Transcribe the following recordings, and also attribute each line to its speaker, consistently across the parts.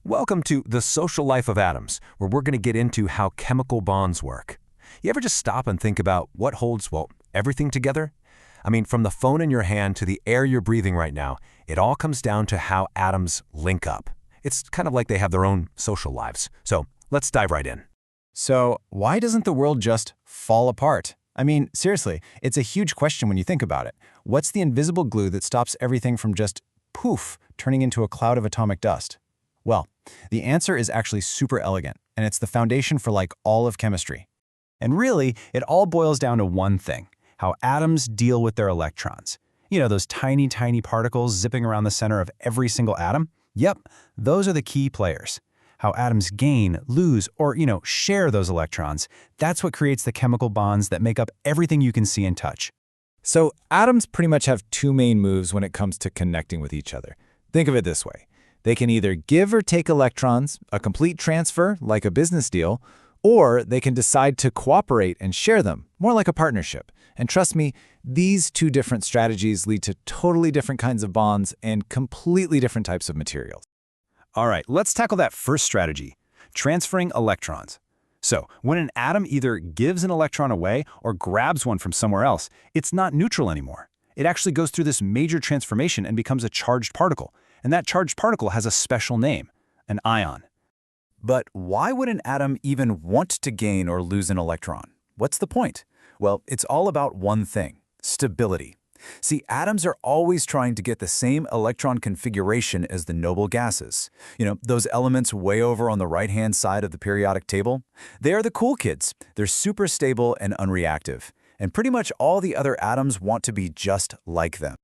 Speaker 1: Welcome to The Social Life of Atoms, where we're going to get into how chemical bonds work. You ever just stop and think about what holds, well, everything together? I mean, from the phone in your hand to the air you're breathing right now, it all comes down to how atoms link up. It's kind of like they have their own social lives. So let's dive right in.
Speaker 2: So why doesn't the world just fall apart? I mean, seriously, it's a huge question when you think about it. What's the invisible glue that stops everything from just, poof, turning into a cloud of atomic dust? Well, the answer is actually super elegant, and it's the foundation for all of chemistry. And really, it all boils down to one thing: how atoms deal with their electrons. You know, those tiny, tiny particles zipping around the center of every single atom? Yep, those are the key players. How atoms gain, lose, or, share those electrons, that's what creates the chemical bonds that make up everything you can see and touch.
Speaker 3: So atoms pretty much have two main moves when it comes to connecting with each other. Think of it this way. They can either give or take electrons, a complete transfer, like a business deal, or they can decide to cooperate and share them, more like a partnership. And trust me, these two different strategies lead to totally different kinds of bonds and completely different types of materials.
Speaker 2: All right, let's tackle that first strategy: transferring electrons. So, when an atom either gives an electron away or grabs one from somewhere else, it's not neutral anymore. It actually goes through this major transformation and becomes a charged particle. And that charged particle has a special name: an ion. But why would an atom even want to gain or lose an electron? What's the point? Well, it's all about one thing: stability. See, atoms are always trying to get the same electron configuration as the noble gases. Those elements way over on the right-hand side of the periodic table? They are the cool kids. They're super stable and unreactive. And pretty much all the other atoms want to be just like them.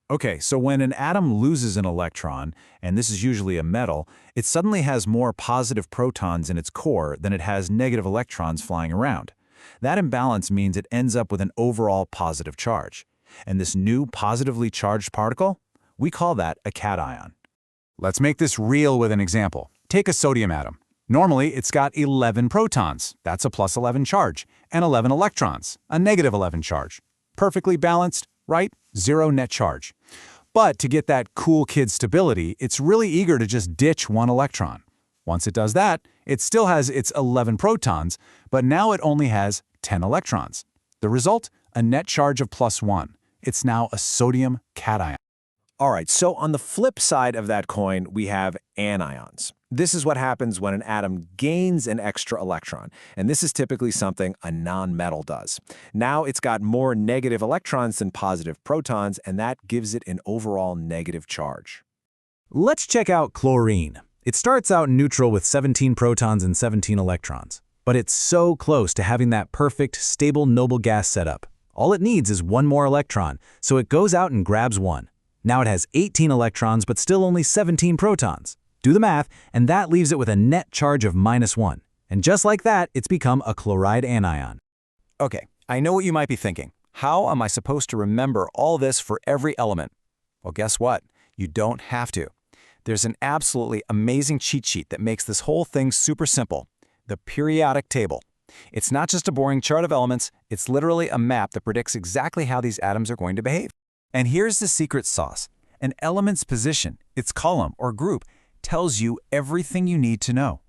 Speaker 2: Okay, so when an atom loses an electron, and this is usually a metal, it suddenly has more positive protons in its core than it has negative electrons flying around. That imbalance means it ends up with an overall positive charge. And this new positively charged particle, we call that a cation. Let's make this real with an example. Take a sodium atom. Normally, it's got 11 protons, that's a plus 11 charge, and 11 electrons, a negative 11 charge. Perfectly balanced, right? Zero net charge. But to get that cool kid stability, it's really eager to just ditch one electron. Once it does that, it still has its 11 protons, but now it only has 10 electrons. The result? A net charge of plus 1. It's now a sodium cation.
Speaker 4: All right, so on the flip side of that coin, we have anions. This is what happens when an atom gains an extra electron, and this is typically something a nonmetal does. Now it's got more negative electrons than positive protons, and that gives it an overall negative charge.
Speaker 3: Let's check out chlorine. It starts out neutral with 17 protons and 17 electrons, but it's so close to having that perfect, stable noble gas setup. All it needs is one more electron, so it goes out and grabs one. Now it has 18 electrons, but still only 17 protons. Do the math, and that leaves it with a net charge of -1. And just like that, it's become a chloride anion.
Speaker 2: Okay, I know what you might be thinking. How am I supposed to remember all this for every element? Well, guess what? You don't have to. There's an absolutely amazing cheat sheet that makes this whole thing super simple: the periodic table. It's not just a boring chart of elements, it's literally a map that predicts exactly how these atoms are going to behave. And here's the secret sauce: an element's position, its column or group, tells you everything you need to know.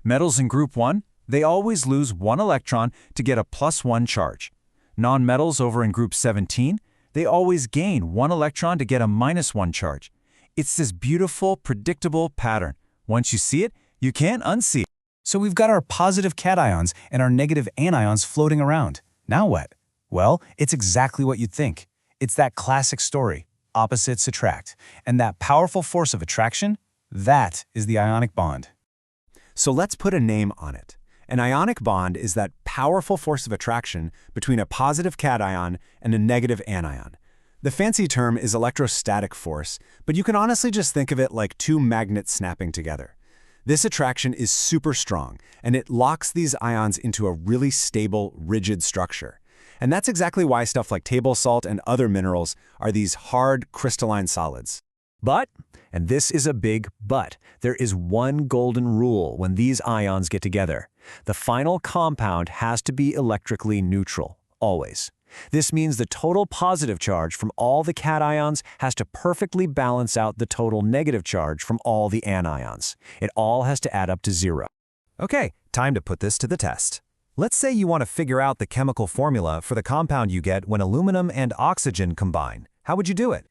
Speaker 2: Metals in group 1, they always lose one electron to get a +1 charge. Nonmetals over in group 17, they always gain one electron to get a -1 charge. It's this beautiful, predictable pattern. Once you see it, you can't unsee it. So we've got our positive cations and our negative anions floating around. Now what? Well, it's exactly what you'd think. It's that classic story: opposites attract. And that powerful force of attraction, that is the ionic bond.
Speaker 4: So let's put a name on it. An ionic bond is that powerful force of attraction between a positive cation and a negative anion. The fancy term is electrostatic force, but you can honestly just think of it like two magnets snapping together. This attraction is super strong, and it locks these ions into a really stable, rigid structure. And that's exactly why stuff like table salt and other minerals are these hard, crystalline solids. But, and this is a big but, there is one golden rule when these ions get together: the final compound has to be electrically neutral. always. This means the total positive charge from all the cations has to perfectly balance out the total negative charge from all the anions. It all has to add up to 0.
Speaker 1: Okay, time to put this to the test. Let's say you want to figure out the chemical formula for the compound you get when aluminum and oxygen combine. How would you do it?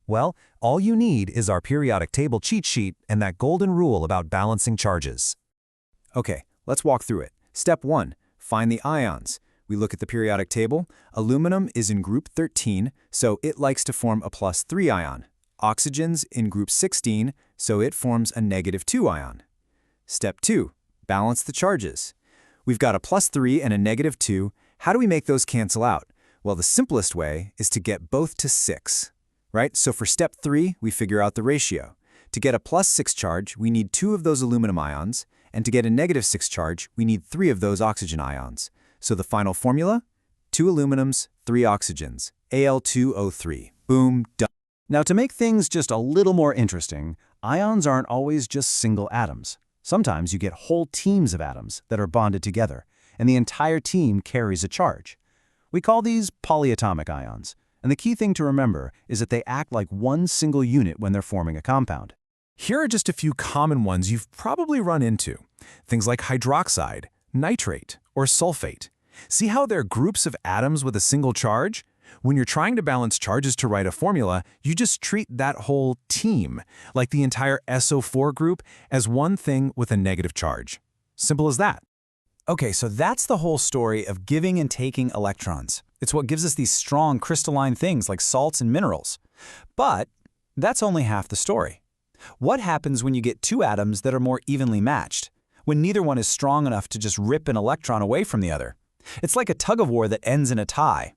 Speaker 1: Well, all you need is our periodic table cheat sheet and that golden rule about balancing charges.
Speaker 4: Okay, let's walk through it. Step 1, find the ions. We look at the periodic table. Aluminum is in group 13, so it likes to form a +3 ion. Oxygen's in group 16, so it forms a -2 ion. Step 2, balance the charges. We've got a +3 and a -2. How do we make those cancel out? Well, the simplest way is to get both to 6, right? So for step 3, we figure out the ratio. To get a +6 charge, we need 2 of those aluminum ions, and to get a -6 charge, we need 3 of those oxygen ions. So the final formula? 2 aluminums, 3 oxygens, Al2O3. Boom, done.
Speaker 2: Now, to make things just a little more interesting, ions aren't always just single atoms. Sometimes you get whole teams of atoms that are bonded together, and the entire team carries a charge. We call these polyatomic ions, and the key thing to remember is that they act like one single unit when they're forming a compound.
Speaker 1: Here are just a few common ones you've probably run into. Things like hydroxide, nitrate, or sulfate. See how they're groups of atoms with a single charge? When you're trying to balance charges to write a formula, you just treat that whole team, like the entire SO4 group, as one thing with a negative charge. Simple as that.
Speaker 2: Okay, so that's the whole story of giving and taking electrons. It's what gives us these strong crystalline things like salts and minerals. But that's only half the story. What happens when you get 2 atoms that are more evenly matched? When neither one is strong enough to just rip an electron away from the other? It's like a tug-of-war that ends in a tie.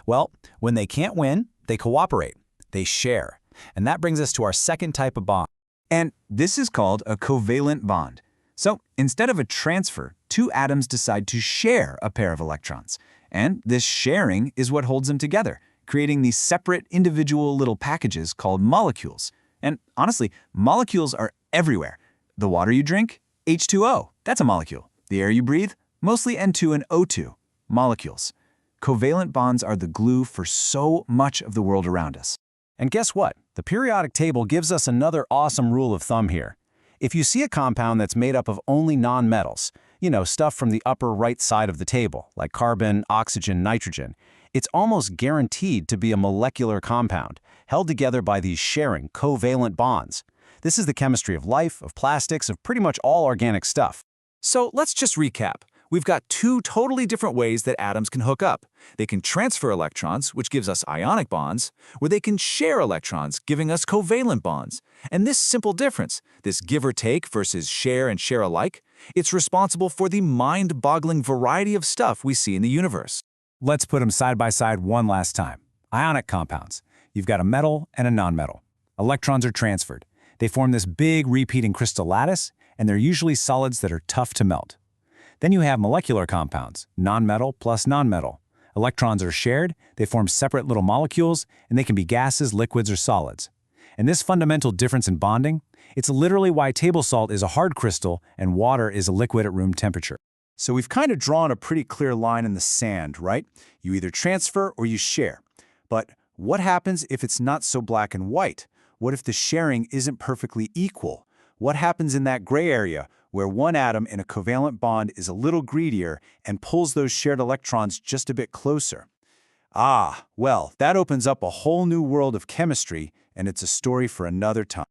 Speaker 2: Well, when they can't win, they cooperate. They share. And that brings us to our second type of bond.
Speaker 4: And this is called a covalent bond. So instead of a transfer, 2 atoms decide to share a pair of electrons. And this sharing is what holds them together, creating these separate individual little packages called molecules. And honestly, molecules are everywhere. The water you drink? H2O, that's a molecule. The air you breathe? Mostly N2 and O2, molecules. Covalent bonds are the glue for so much of the world around us.
Speaker 2: And guess what? The periodic table gives us another awesome rule of thumb here. If you see a compound that's made up of only nonmetals, stuff from the upper right side of the table, like carbon, oxygen, nitrogen, it's almost guaranteed to be a molecular compound, held together by these sharing, covalent bonds. This is the chemistry of life, of plastics, of pretty much all organic stuff.
Speaker 3: So let's just recap. We've got 2 totally different ways that atoms can hook up. They can transfer electrons, which gives us ionic bonds, or they can share electrons, giving us covalent bonds. And this simple difference, this give or take versus share and share alike, it's responsible for the mind-boggling variety of stuff we see in the universe.
Speaker 2: Let's put them side by side one last time. Ionic compounds. You've got a metal and a nonmetal. Electrons are transferred. They form this big repeating crystal lattice, and they're usually solids that are tough to melt. Then you have molecular compounds, nonmetal plus nonmetal. Electrons are shared, they form separate little molecules, and they can be gases, liquids, or solids. And this fundamental difference in bonding, it's literally why table salt is a hard crystal and water is a liquid at room temperature.
Speaker 4: So we've kind of drawn a pretty clear line in the sand, right? You either transfer or you share. But what happens if it's not so black and white? What if the sharing isn't perfectly equal? What happens in that gray area where one atom in a covalent bond is a little greedier and pulls those shared electrons just a bit closer? Well, that opens up a whole new world of chemistry, and it's a story for another time.